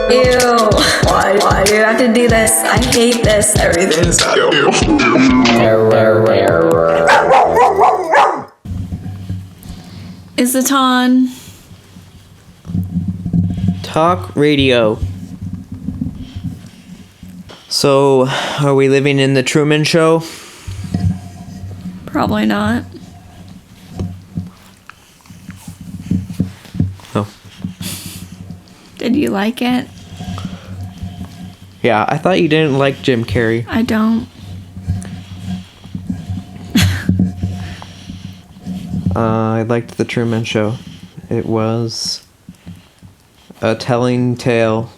Ew. Why do you have to do this? I hate this. Everything is ew. Is it on? Talk radio. So, are we living in the Truman Show? Probably not. Oh. Did you like it? Yeah, I thought you didn't like Jim Carrey. I don't. I liked the Truman Show. It was a telling tale.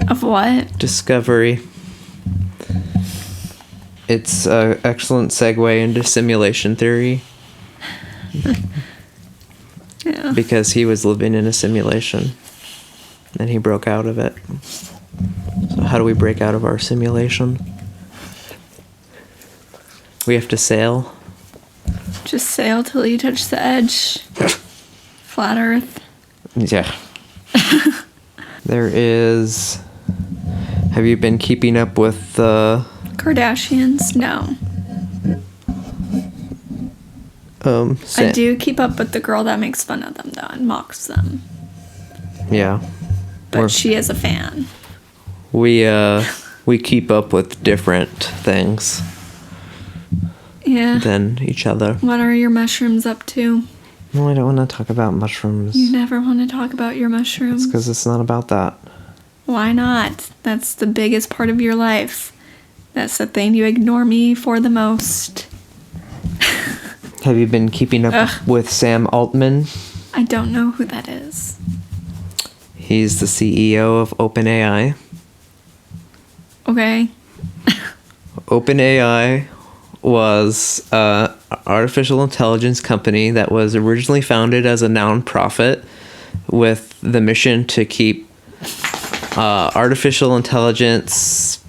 Of what? Discovery. It's an excellent segue into simulation theory. Yeah. Because he was living in a simulation. And he broke out of it. So how do we break out of our simulation? We have to sail. Just sail till you touch the edge. Flat Earth. Yeah. There is... Have you been keeping up with the... Kardashians? No. I do keep up with the girl that makes fun of them, though, and mocks them. Yeah. But she is a fan. We keep up with different things Yeah. than each other. What are your mushrooms up to? No, I don't want to talk about mushrooms. You never want to talk about your mushrooms. Because it's not about that. Why not? That's the biggest part of your life. That's the thing you ignore me for the most. Have you been keeping up with Sam Altman? I don't know who that is. He's the CEO of OpenAI. Okay. OpenAI was an artificial intelligence company that was originally founded as a nonprofit with the mission to keep artificial intelligence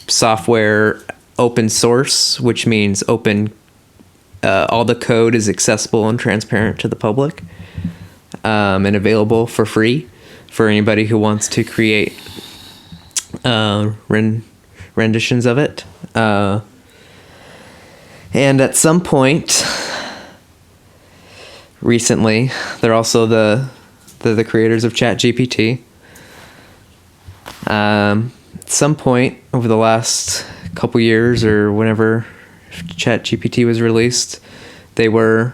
software open source, which means open. All the code is accessible and transparent to the public, and available for free for anybody who wants to create renditions of it. And at some point recently, they're also the creators of ChatGPT. At some point over the last couple years, or whenever ChatGPT was released, they were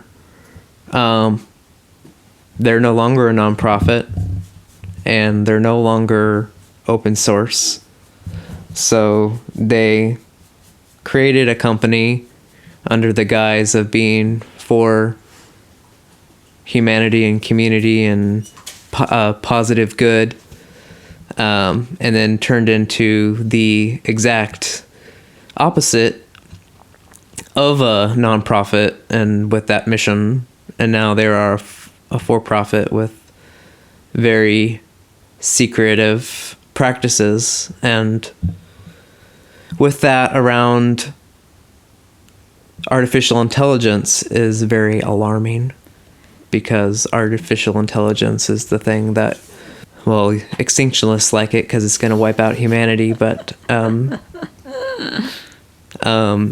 they're no longer a nonprofit, and they're no longer open source. So they created a company under the guise of being for humanity and community and positive good, and then turned into the exact opposite of a nonprofit and with that mission. And now they are a for-profit with very secretive practices, and with that around artificial intelligence is very alarming, because artificial intelligence is the thing that, well, extinctionists like it because it's going to wipe out humanity, but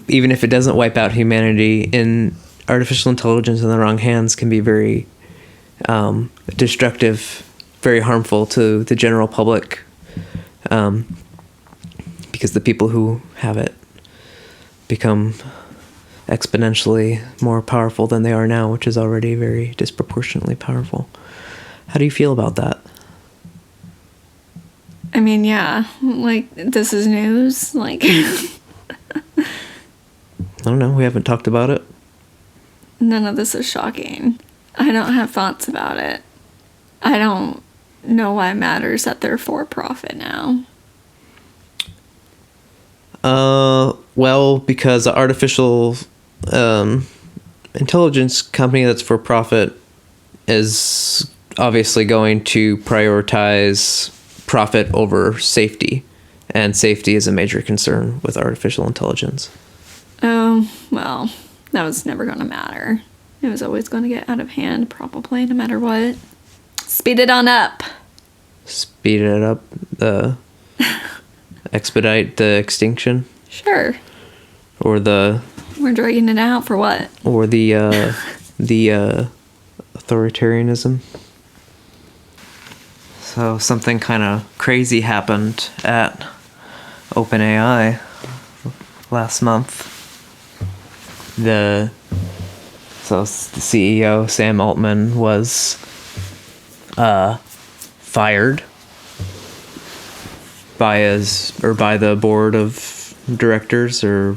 even if it doesn't wipe out humanity, in artificial intelligence in the wrong hands can be very destructive, very harmful to the general public, because the people who have it become exponentially more powerful than they are now, which is already very disproportionately powerful. How do you feel about that? I mean, yeah, like, this is news, like... I don't know, we haven't talked about it. None of this is shocking. I don't have thoughts about it. I don't know why it matters that they're for profit now. Well, because the artificial intelligence company that's for profit is obviously going to prioritize profit over safety, and safety is a major concern with artificial intelligence. Oh, well, that was never going to matter. It was always going to get out of hand, probably, no matter what. Speed it on up. speed it up, expedite the extinction, Sure. or the We're dragging it out for what? authoritarianism. So something kind of crazy happened at OpenAI last month. The CEO Sam Altman was fired by the board of directors, or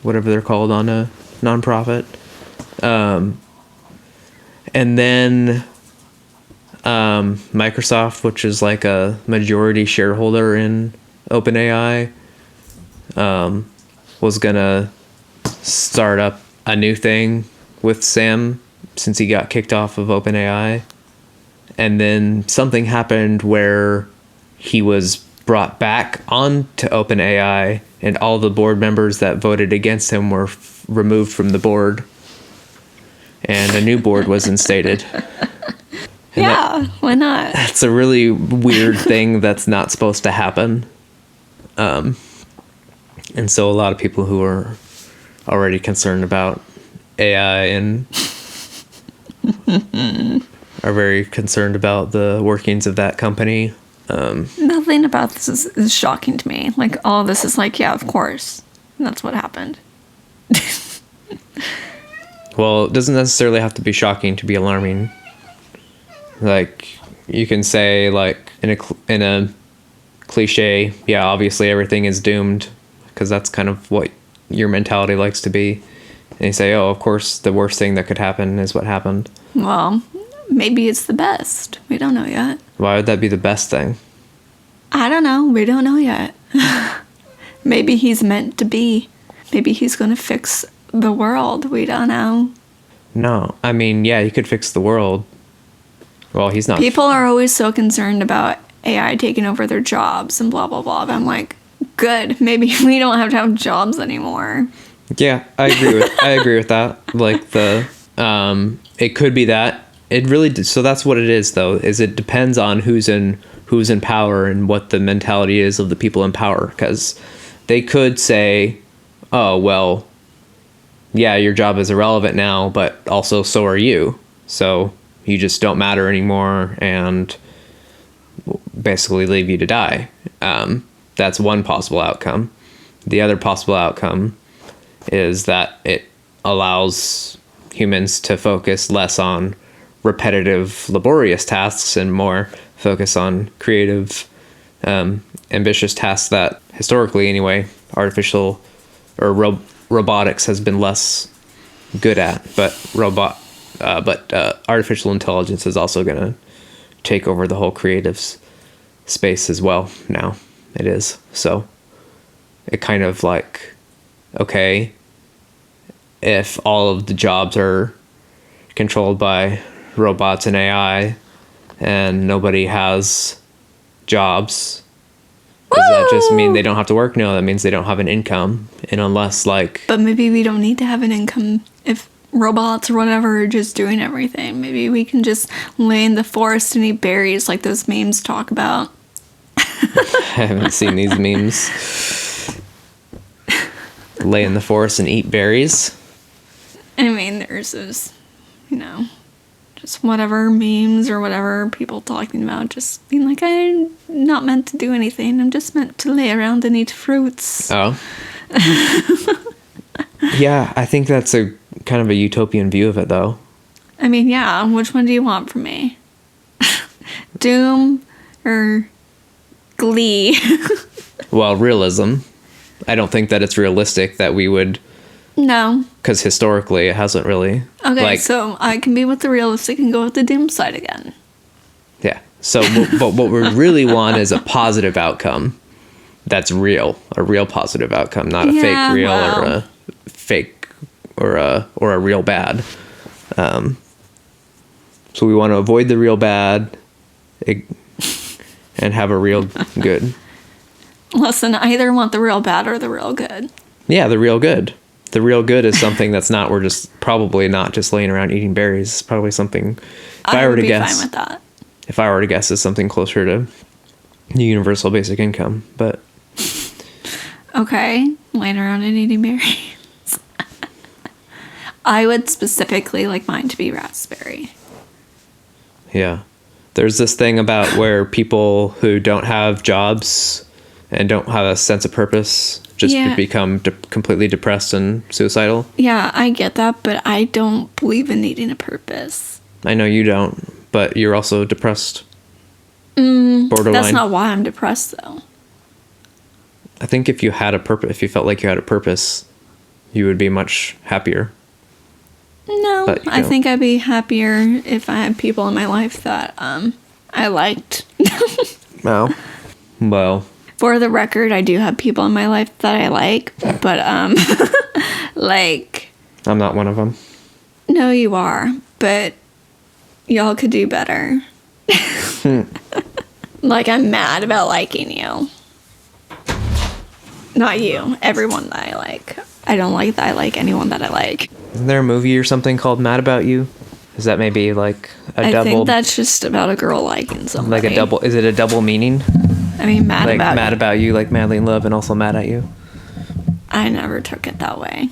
whatever they're called on a nonprofit. And then Microsoft, which is like a majority shareholder in OpenAI, was gonna start up a new thing with Sam since he got kicked off of OpenAI. And then something happened where he was brought back onto OpenAI, and all the board members that voted against him were removed from the board, and a new board was instated. And Yeah, why not? that's a really weird thing that's not supposed to happen. And so a lot of people who are already concerned about AI and are very concerned about the workings of that company. Nothing about this is shocking to me. Like, all this is like, yeah, of course. That's what happened. Well, it doesn't necessarily have to be shocking to be alarming. Like, you can say, like, in a cliche, yeah, obviously everything is doomed, because that's kind of what your mentality likes to be. And you say, oh, of course, the worst thing that could happen is what happened. Well, maybe it's the best. We don't know yet. Why would that be the best thing? I don't know. We don't know yet. Maybe he's meant to be. Maybe he's going to fix the world. We don't know. No, I mean, yeah, you could fix the world. Well, he's not. People are always so concerned about AI taking over their jobs and blah, blah, blah. But I'm like, good. Maybe we don't have to have jobs anymore. Yeah, I agree with that. Like, it could be that. It really, so that's what it is, though, is it depends on who's in power and what the mentality is of the people in power. Because they could say, oh, well, yeah, your job is irrelevant now, but also so are you. So you just don't matter anymore, and basically leave you to die. That's one possible outcome. The other possible outcome is that it allows humans to focus less on repetitive, laborious tasks and more focus on creative, ambitious tasks that historically, anyway, artificial or robotics has been less good at. But artificial intelligence is also going to take over the whole creative space as well. Now it is. So it kind of like, okay, if all of the jobs are controlled by robots and AI and nobody has jobs, does that just mean they don't have to work? No, that means they don't have an income. And unless, like... But maybe we don't need to have an income if robots or whatever are just doing everything. Maybe we can just lay in the forest and eat berries like those memes talk about. I haven't seen these memes. Lay in the forest and eat berries. I mean, there's those, just whatever memes or whatever people talking about, just being like, I'm not meant to do anything. I'm just meant to lay around and eat fruits. Oh. Yeah, I think that's a kind of a utopian view of it, though. I mean, yeah, which one do you want from me? Doom or Glee? Well, realism. I don't think that it's realistic that we would... No. Because historically, it hasn't really... Okay, so I can be with the realistic and go with the doom side again. Yeah. So, but what we really want is a positive outcome that's real. A real positive outcome, not a fake real or a fake or a real bad. So we want to avoid the real bad and have a real good. Listen, I either want the real bad or the real good. Yeah, the real good. The real good is something that's not, probably not just laying around eating berries. It's probably something, if I were to guess. I would be fine with that. If I were to guess, it's something closer to universal basic income, but Okay, laying around and eating berries. I would specifically like mine to be raspberry. yeah. There's this thing about where people who don't have jobs and don't have a sense of purpose just Yeah. become completely depressed and suicidal. Yeah, I get that, but I don't believe in needing a purpose. I know you don't, but you're also depressed. Borderline. That's not why I'm depressed, though. I think if you had a purpose, if you felt like you had a purpose, you would be much happier. No, But you I don't. think I'd be happier if I had people in my life that I liked. Well, well, For the record, I do have people in my life that I like, but like, I'm not one of them. no, you are, but y'all could do better. Like, I'm mad about liking you. Not you, everyone that I like. I don't like that I like anyone that I like. Isn't there a movie or something called Mad About You? Is that maybe like a I double? think that's just about a girl liking somebody. like a double? Is it a double meaning? I mean, mad Like about mad it. about you, like madly in love, and also mad at you. I never took it that way.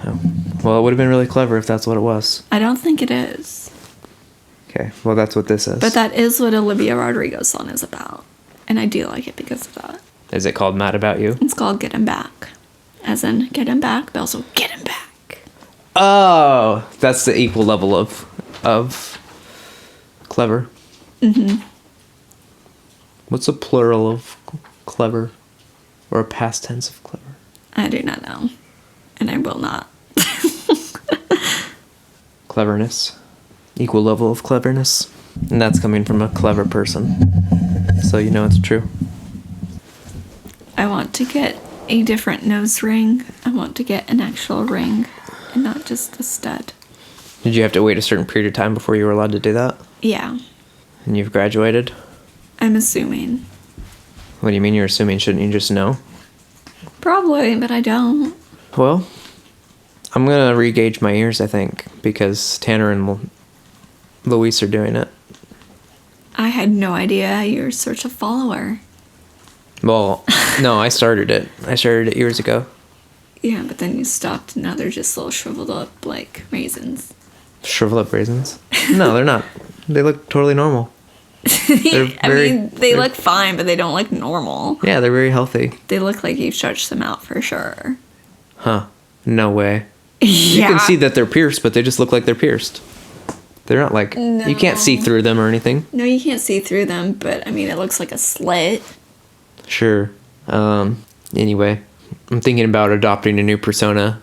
Oh. Well, it would have been really clever if that's what it was. I don't think it is. Okay, well that's what this is. But that is what Olivia Rodrigo's song is about. And I do like it because of that. Is it called Mad About You? It's called Get Him Back. As in, get him back, but also get him back. Oh, that's the equal level of clever. Mm-hmm. What's a plural of clever, or a past tense of clever? I do not know. And I will not. Cleverness, equal level of cleverness, and that's coming from a clever person. So you know it's true. I want to get a different nose ring. I want to get an actual ring and not just a stud. Did you have to wait a certain period of time before you were allowed to do that? Yeah, And you've graduated? I'm assuming. What do you mean you're assuming? Shouldn't you just know? Probably, but I don't. Well, I'm gonna re-gauge my ears, I think, because Tanner and Luis are doing it. I had no idea you were such a follower. Well, no, I started it. I started it years ago. Yeah, but then you stopped and now they're just little shriveled up like raisins. Shrivel up raisins? No, they're not. They look totally normal. They're I very- mean, they they're- look fine, but they don't look normal. Yeah, they're very healthy. They look like you've stretched them out for sure. Huh. No way. Yeah. You can see that they're pierced, but they just look like they're pierced. They're not like... You can't see No. through them or anything. No, you can't see through them, but I mean, it looks like a slit. Sure. Anyway, I'm thinking about adopting a new persona.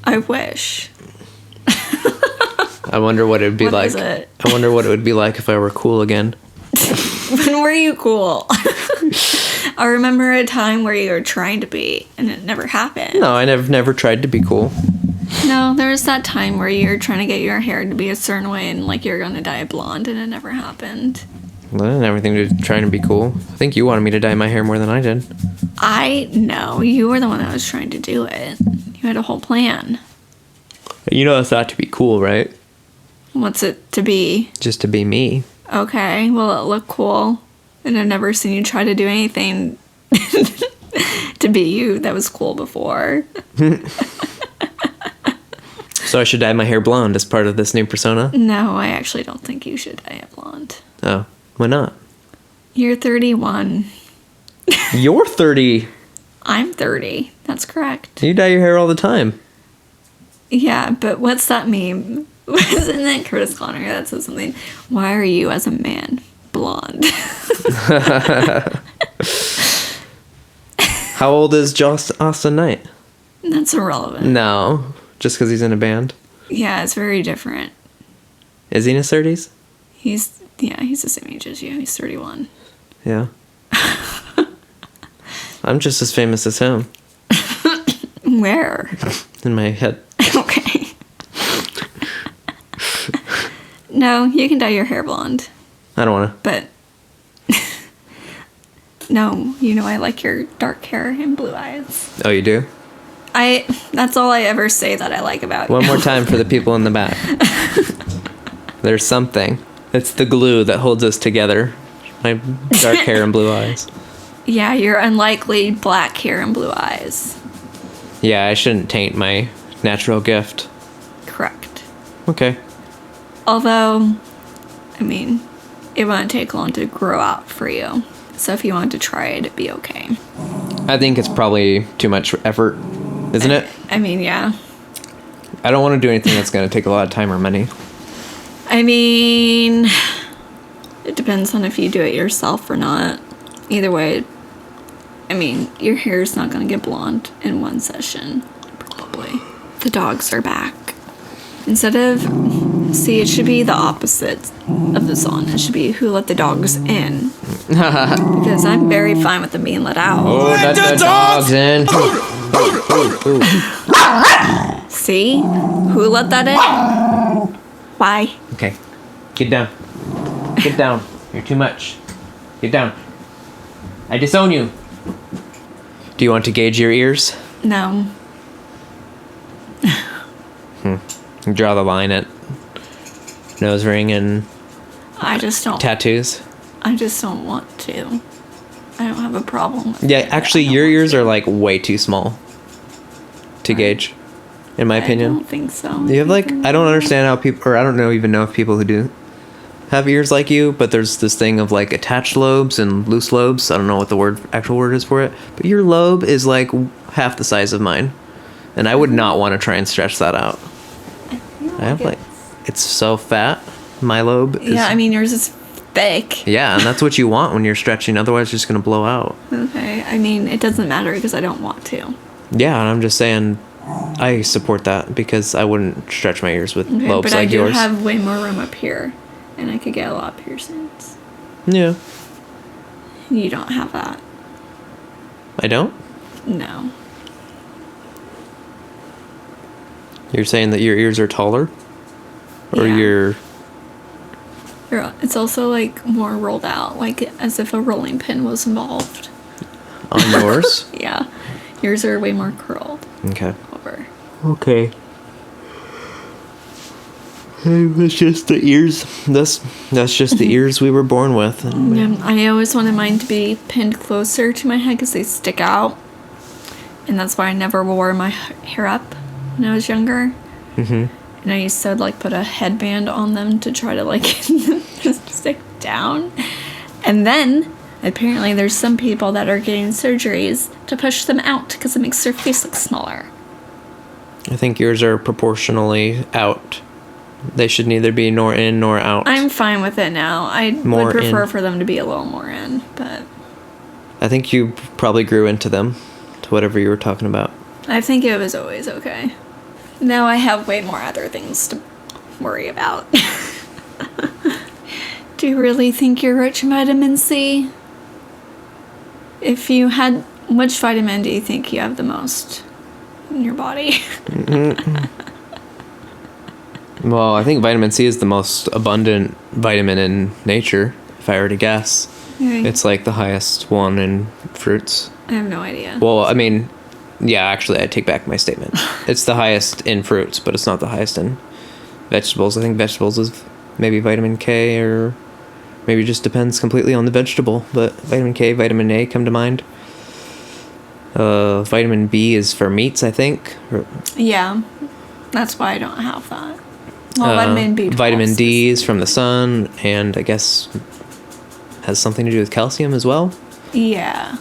I wish. I wonder what it would be What like. is it? I wonder what it would be like if I were cool again. When were you cool? I remember a time where you were trying to be, and it never happened. No, I never tried to be cool. No, there was that time where you were trying to get your hair to be a certain way, and like you're gonna dye it blonde, and it never happened. Well, that didn't have anything to do with trying to be cool. I think you wanted me to dye my hair more than I did. I know you were the one that was trying to do it. You had a whole plan. You know it's not to be cool, right? What's it to be? Just to be me. Okay, well, it looked cool. And I've never seen you try to do anything to be you that was cool before. So I should dye my hair blonde as part of this new persona? No, I actually don't think you should dye it blonde. Oh, why not? You're 31. You're 30. I'm 30. That's correct. You dye your hair all the time. Yeah, but what's that meme? Wasn't that Curtis Connor that says something? Why are you, as a man, blonde? How old is Joss Austin Knight? That's irrelevant. No, just because he's in a band. Yeah, it's very different. Is he in his 30s? He's the same age as you. He's 31. Yeah. I'm just as famous as him Where? in my head. Okay. No, you can dye your hair blonde, I don't want to. but no, you know I like your dark hair and blue eyes. Oh, you do? That's all I ever say that I like about you. One more time for the people in the back. There's something It's the glue that holds us together. My dark hair and blue eyes. Yeah, your unlikely black hair and blue eyes. Yeah, I shouldn't taint my natural gift. Correct. Okay. Although, I mean, it won't take long to grow out for you. So if you want to try it, it'd be okay. I think it's probably too much effort, isn't it? I mean, yeah. I don't want to do anything that's going to take a lot of time or money. I mean, it depends on if you do it yourself or not. Either way, I mean, your hair is not going to get blonde in one session, probably. The dogs are back. Instead of, see, it should be the opposite of the song. It should be who let the dogs in. Because I'm very fine with them being let out. Oh, let the dogs in. See? Who let that in? Why? Okay. Get down. Get down. You're too much. Get down. I disown you. Do you want to gauge your ears? No. Draw the line at nose ring and I just don't. tattoos. I just don't want to. I don't have a problem with Yeah, it. actually, I don't your want ears to. are like way too small to gauge, in my I opinion. don't think so. You have like, I don't understand how people, or I don't even know if people who do have ears like you, but there's this thing of like attached lobes and loose lobes. I don't know what the actual word is for it, but your lobe is like half the size of mine, and I would not want to try and stretch that out. I have like, it's so fat. My lobe is. Yeah, I mean, yours is thick. Yeah, and that's what you want when you're stretching. Otherwise, it's just gonna blow out. Okay. I mean, it doesn't matter because I don't want to. Yeah, and I'm just saying, I support that because I wouldn't stretch my ears with Okay, lobes but I like do yours. have way more room up here, and I could get a lot of piercings. Yeah, You don't have that. I don't. No. You're saying that your ears are taller, or Yeah. you're. It's also like more rolled out, like as if a rolling pin was involved. On yours? Yeah. Yours are way more curled Okay. over. Okay. It's just the ears. That's just the ears we were born with. Yeah, I always wanted mine to be pinned closer to my head because they stick out. And that's why I never wore my hair up when I was younger. Mm-hmm. And I used to like put a headband on them to try to like just stick down. And then apparently there's some people that are getting surgeries to push them out because it makes their face look smaller. I think yours are proportionally out. They should neither be nor in nor out. I'm fine with it now. I More would prefer in. for them to be a little more in, but I think you probably grew into them, to whatever you were talking about. I think it was always okay. Now I have way more other things to worry about. Do you really think you're rich in vitamin C? If you had, which vitamin do you think you have the most in your body? Well, I think vitamin C is the most abundant vitamin in nature, if I were to guess. It's like the highest one in fruits. I have no idea. Well, I mean, yeah, actually, I take back my statement. It's the highest in fruits, but it's not the highest in vegetables. I think vegetables is maybe vitamin K, or maybe it just depends completely on the vegetable. But vitamin K, vitamin A come to mind. Vitamin B is for meats, I think. Yeah, that's why I don't have that. Well, vitamin B12. Vitamin D is from the sun, and I guess has something to do with calcium as well. Yeah.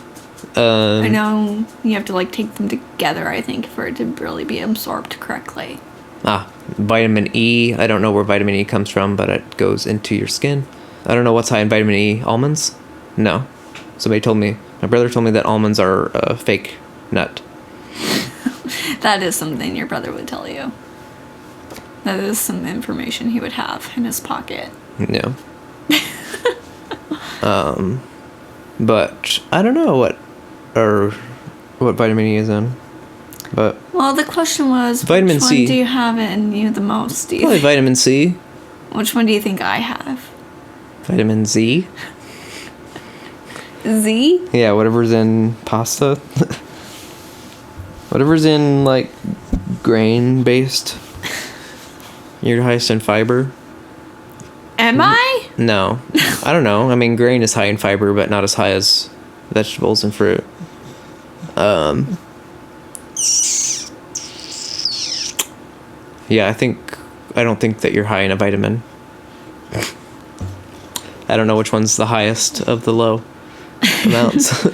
I know you have to like take them together, I think, for it to really be absorbed correctly. Vitamin E. I don't know where vitamin E comes from, but it goes into your skin. I don't know what's high in vitamin E. Almonds? No. Somebody told me. My brother told me that almonds are a fake nut. That is something your brother would tell you. That is some information he would have in his pocket. No. But I don't know what vitamin E is in. But Well, the question was, Vitamin which C. one do you have in you the most? Do you probably vitamin C. Which one do you think I have? Vitamin Z. Z? Yeah, whatever's in pasta. Whatever's in, like, grain-based. You're highest in fiber. Am I? No. I don't know. I mean, grain is high in fiber, but not as high as vegetables and fruit. Yeah, I don't think that you're high in a vitamin. I don't know which one's the highest of the low amounts.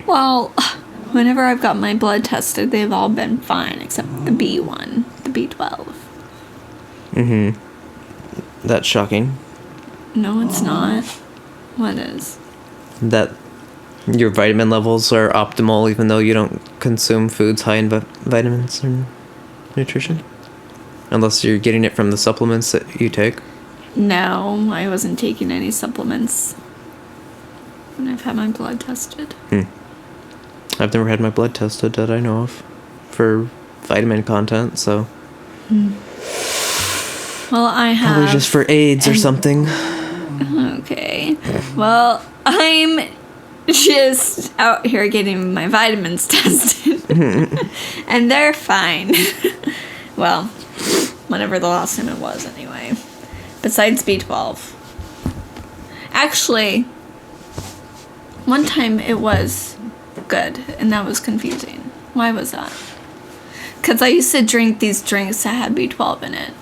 Well, whenever I've got my blood tested, they've all been fine except the B1, the B12. That's shocking. No, it's not. What is? That your vitamin levels are optimal even though you don't consume foods high in vitamins and nutrition. Unless you're getting it from the supplements that you take. No, I wasn't taking any supplements when I've had my blood tested. I've never had my blood tested that I know of for vitamin content, so Well, I have. probably just for AIDS or something. Okay. Well, I'm just out here getting my vitamins tested. And they're fine. Well, whatever the last time it was, anyway. Besides B12. Actually, one time it was good, and that was confusing. Why was that? Because I used to drink these drinks that had B12 in it.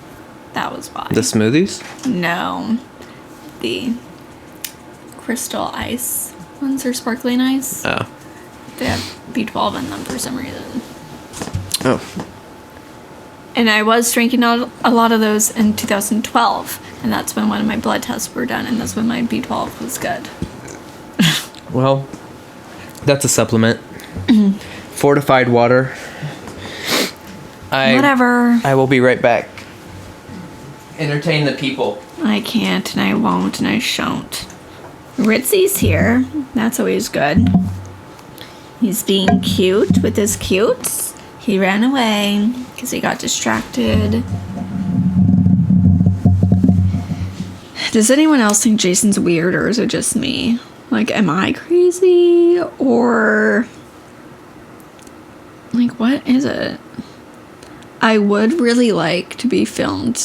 That was why. The smoothies? No. The crystal ice ones or sparkling ice. Oh. They have B12 in them for some reason. Oh. And I was drinking a lot of those in 2012. And that's when one of my blood tests were done. And that's when my B12 was good. Well, that's a supplement. Fortified water. Whatever. I will be right back. Entertain the people. I can't and I won't and I shan't. Ritzy's here. That's always good. He's being cute with his cutes. He ran away because he got distracted. Does anyone else think Jason's weird, or is it just me? Like, am I crazy? Or, like, what is it? I would really like to be filmed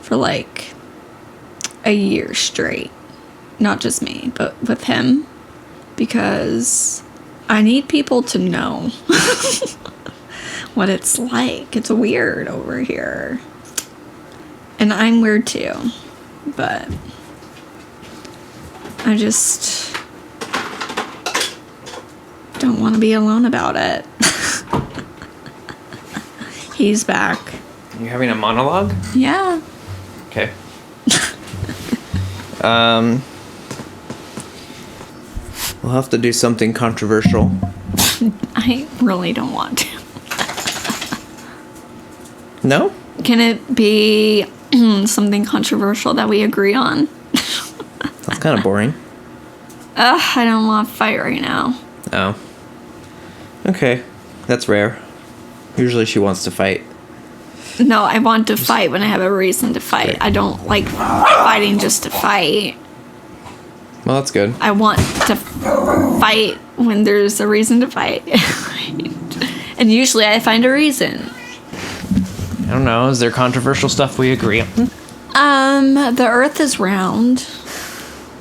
for, like, a year straight. Not just me, but with him. Because I need people to know what it's like. It's weird over here. And I'm weird too. But I just don't want to be alone about it. He's back. You're having a monologue? Yeah. Okay. We'll have to do something controversial. I really don't want to. No? Can it be something controversial that we agree on? That's kind of boring. I don't want to fight right now. Oh. Okay. That's rare. Usually she wants to fight. No, I want to fight when I have a reason to fight. Great. I don't like fighting just to fight. Well, that's good. I want to fight when there's a reason to fight. And usually I find a reason. I don't know. Is there controversial stuff we agree on? The earth is round.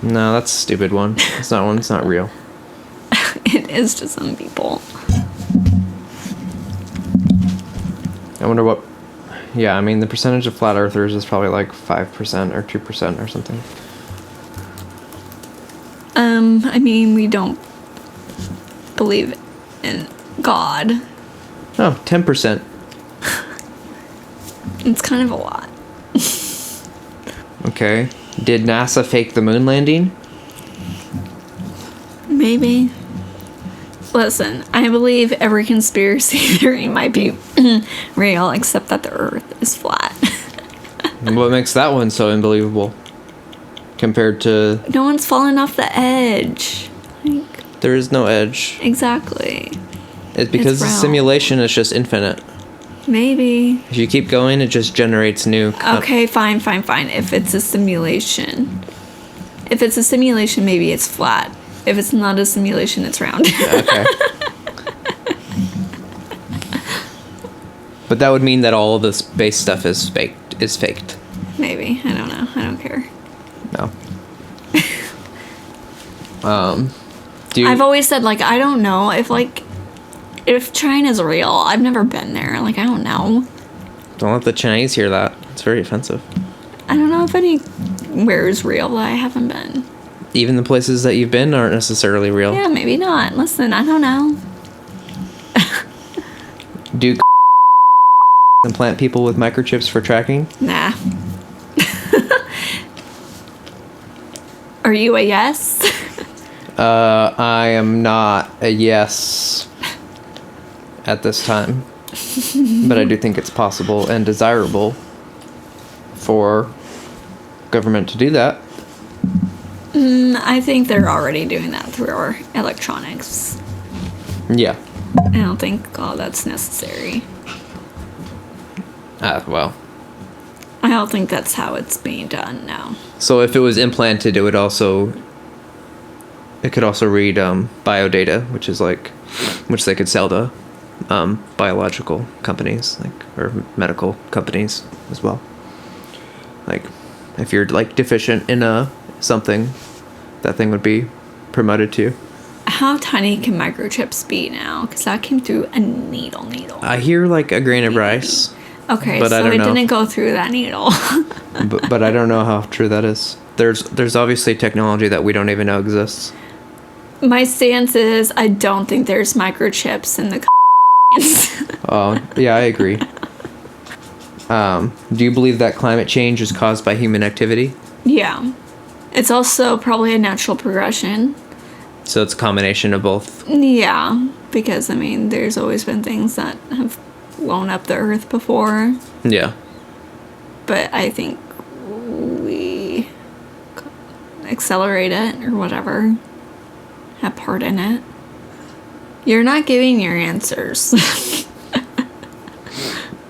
No, that's a stupid one. It's not one. It's not real. It is to some people. I wonder what... Yeah, I mean, the percentage of flat earthers is probably like 5% or 2% or something. I mean, we don't believe in God. Oh, 10%. It's kind of a lot. Okay. Did NASA fake the moon landing? Maybe. Listen, I believe every conspiracy theory might be real, except that the earth is flat. What makes that one so unbelievable? Compared to... No one's fallen off the edge. Like, There is no edge. exactly. It's because the round. simulation is just infinite. Maybe. If you keep going, it just generates new... Okay, fine. If it's a simulation. If it's a simulation, maybe it's flat. If it's not a simulation, it's round. Okay. But that would mean that all of the space stuff is faked. Maybe. I don't know. I don't care. No. I've always said, like, I don't know if China's real. I've never been there. Like, I don't know. Don't let the Chinese hear that. It's very offensive. I don't know if anywhere is real that I haven't been. Even the places that you've been aren't necessarily real. Yeah, maybe not. Listen, I don't know. Do implant people with microchips for tracking? Nah. Are you a yes? I am not a yes at this time. But I do think it's possible and desirable for government to do that. I think they're already doing that through our electronics. Yeah. I don't think all that's necessary. Well. I don't think that's how it's being done now. So if it was implanted, it could also read biodata, which they could sell to biological companies, or medical companies as well. Like, if you're deficient in something, that thing would be promoted to you. How tiny can microchips be now? Because that came through a needle. I hear a grain of rice. Okay, but so it didn't go through that needle. but I don't know how true that is. There's obviously technology that we don't even know exists. My stance is I don't think there's microchips in the Oh, yeah, I agree. Do you believe that climate change is caused by human activity? Yeah. It's also probably a natural progression. So it's a combination of both? Yeah, because, there's always been things that have blown up the earth before. Yeah. But I think we accelerate it or whatever. Have part in it. You're not giving your answers.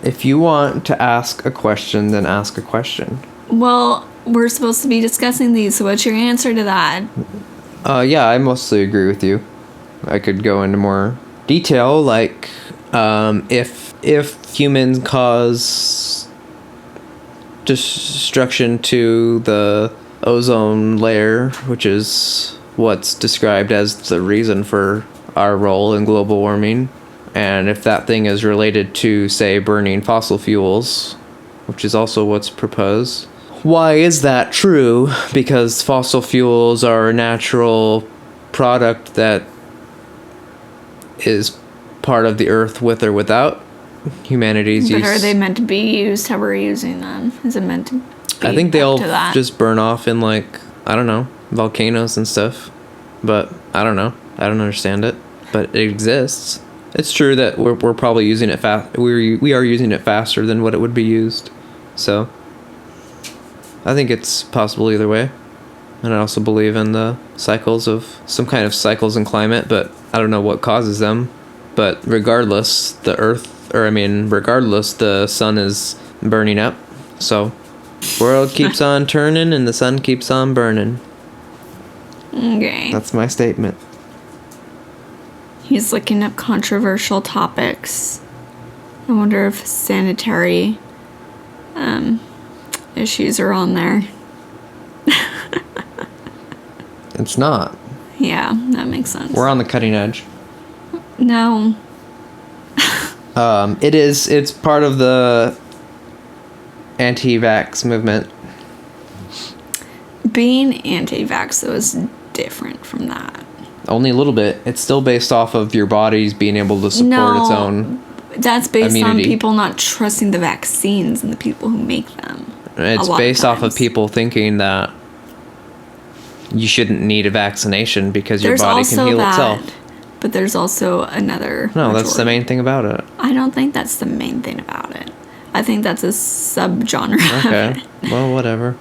If you want to ask a question, then ask a question. Well, we're supposed to be discussing these, so what's your answer to that? Yeah, I mostly agree with you. I could go into more detail, if humans cause destruction to the ozone layer, which is what's described as the reason for our role in global warming, and if that thing is related to, say, burning fossil fuels, which is also what's proposed. Why is that true? Because fossil fuels are a natural product that is part of the earth with or without humanity's use. But are they meant to be used how we're using them? Is it meant to be I think they all that? just burn off in I don't know, volcanoes and stuff. But I don't know. I don't understand it. But it exists. It's true that we're probably using it fast. We are using it faster than what it would be used. So I think it's possible either way. And I also believe in the cycles of some kind of cycles in climate, but I don't know what causes them. But regardless, regardless, the sun is burning up. So world keeps on turning and the sun keeps on burning. Okay. That's my statement. He's looking up controversial topics. I wonder if sanitary issues are on there. It's not. Yeah, that makes sense. We're on the cutting edge. No. It is. It's part of the anti-vax movement. Being anti-vax, though, is different from that. Only a little bit. It's still based off of your body's being able to support its own. That's based immunity. on people not trusting the vaccines and the people who make them. It's based off of people thinking that you shouldn't need a vaccination because your body can heal itself. But there's also another. No, that's the main thing about it. I don't think that's the main thing about it. I think that's a subgenre. Okay. Well, whatever.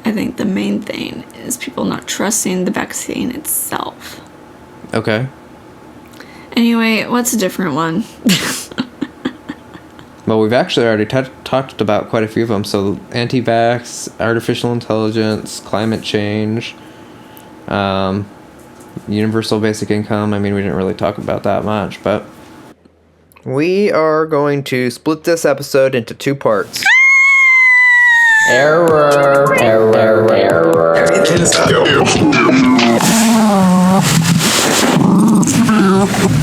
I think the main thing is people not trusting the vaccine itself. Okay. Anyway, what's a different one? Well, we've actually already talked about quite a few of them. So, anti-vax, artificial intelligence, climate change, universal basic income. We didn't really talk about that much, but we are going to split this episode into 2 parts. Error. now.